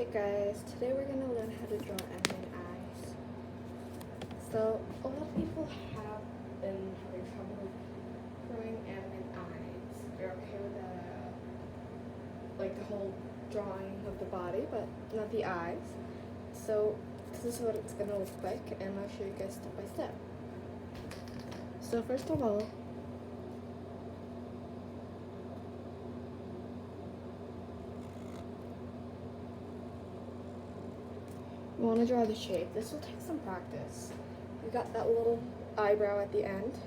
Hey guys, today we're going to learn how to draw anime eyes. So, a lot of people have been having trouble drawing anime eyes. They're okay with the whole drawing of the body, but not the eyes. So, this is what it's going to look like, and I'll show you guys step by step. So, first of all, you want to draw the shape. This will take some practice. You got that little eyebrow at the end.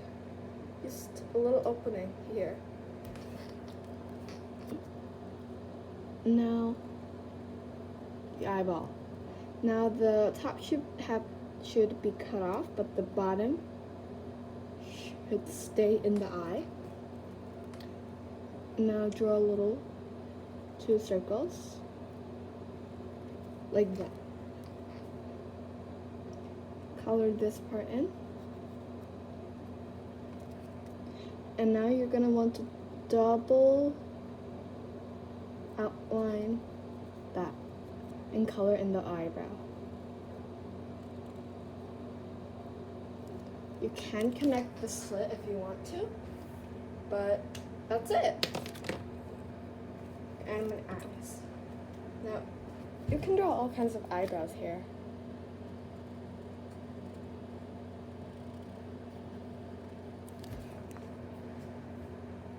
Just a little opening here. Now, the eyeball. Now the top should be cut off, but the bottom should stay in the eye. Now draw two circles, like that. Color this part in, and now you're going to want to double outline that and color in the eyebrow. You can connect the slit if you want to, but that's it. And my eyes. Now you can draw all kinds of eyebrows here.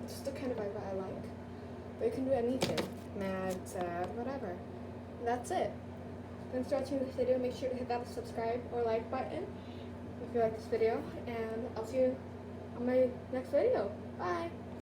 It's the kind of eyebrow I like. But you can do anything. Mad, sad, whatever. And that's it. Thanks for watching this video. Make sure to hit that subscribe or like button if you like this video. And I'll see you on my next video. Bye!